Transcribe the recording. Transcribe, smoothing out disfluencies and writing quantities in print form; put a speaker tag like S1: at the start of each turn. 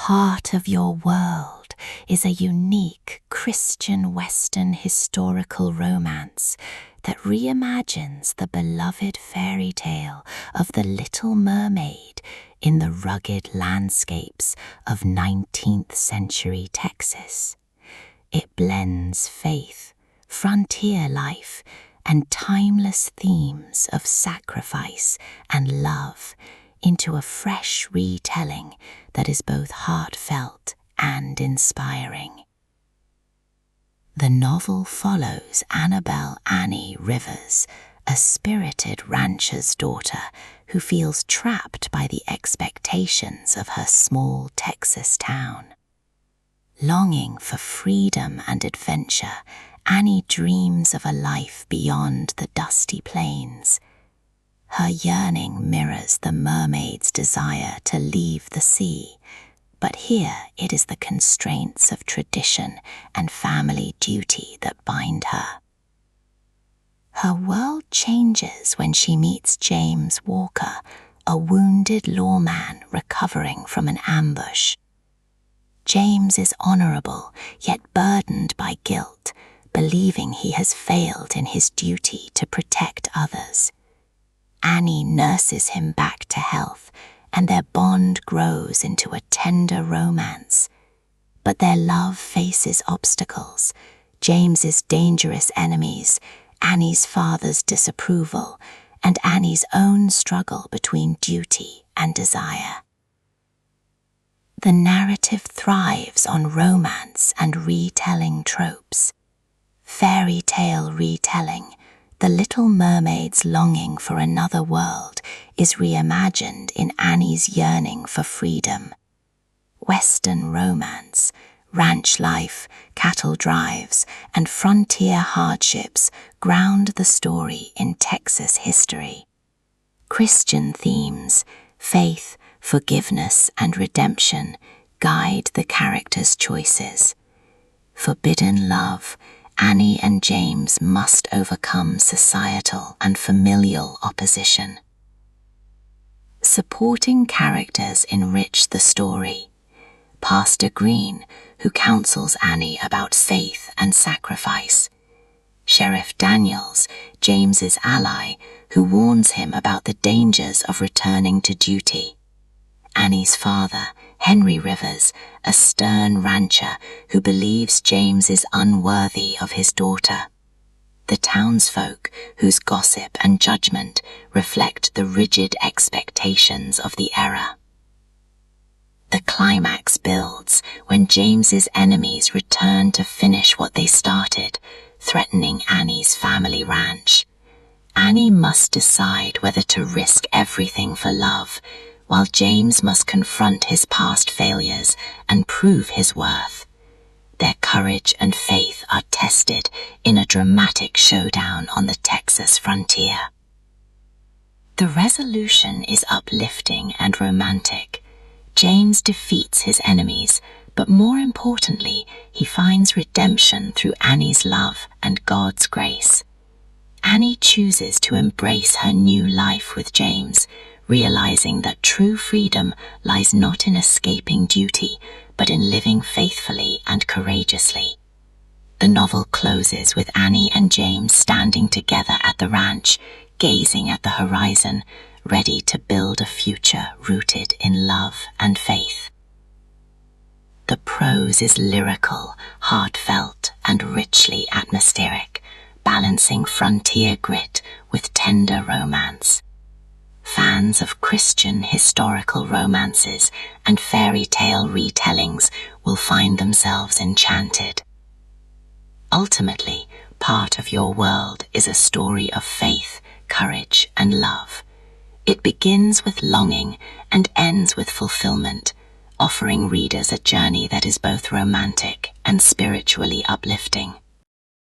S1: Part of Your World is a unique Christian Western historical romance that reimagines the beloved fairy tale of the Little Mermaid in the rugged landscapes of 19th century Texas. It blends faith, frontier life, and timeless themes of sacrifice and love into a fresh retelling that is both heartfelt and inspiring. The novel follows Annabelle Annie Rivers, a spirited rancher's daughter who feels trapped by the expectations of her small Texas town. Longing for freedom and adventure, Annie dreams of a life beyond the dusty plains. Her yearning mirrors the mermaid's desire to leave the sea, but here it is the constraints of tradition and family duty that bind her. Her world changes when she meets James Walker, a wounded lawman recovering from an ambush. James is honorable, yet burdened by guilt, believing he has failed in his duty to protect others. Annie nurses him back to health, and their bond grows into a tender romance. But their love faces obstacles: James's dangerous enemies, Annie's father's disapproval, and Annie's own struggle between duty and desire. The narrative thrives on romance and retelling tropes. Fairy tale retelling, The Little Mermaid's longing for another world is reimagined in Annie's yearning for freedom. Western romance, ranch life, cattle drives, and frontier hardships ground the story in Texas history. Christian themes, faith, forgiveness, and redemption guide the characters' choices. Forbidden love, Annie and James must overcome societal and familial opposition. Supporting characters enrich the story. Pastor Green, who counsels Annie about faith and sacrifice. Sheriff Daniels, James's ally, who warns him about the dangers of returning to duty. Annie's father, Henry Rivers, a stern rancher who believes James is unworthy of his daughter. The townsfolk, whose gossip and judgment reflect the rigid expectations of the era. The climax builds when James's enemies return to finish what they started, threatening Annie's family ranch. Annie must decide whether to risk everything for love, while James must confront his past failures and prove his worth. Their courage and faith are tested in a dramatic showdown on the Texas frontier. The resolution is uplifting and romantic. James defeats his enemies, but more importantly, he finds redemption through Annie's love and God's grace. Annie chooses to embrace her new life with James, realizing that true freedom lies not in escaping duty, but in living faithfully and courageously. The novel closes with Annie and James standing together at the ranch, gazing at the horizon, ready to build a future rooted in love and faith. The prose is lyrical, heartfelt, and richly atmospheric, balancing frontier grit with tender romance. Fans of Christian historical romances and fairy tale retellings will find themselves enchanted. Ultimately, Part of Your World is a story of faith, courage, and love. It begins with longing and ends with fulfillment, offering readers a journey that is both romantic and spiritually uplifting.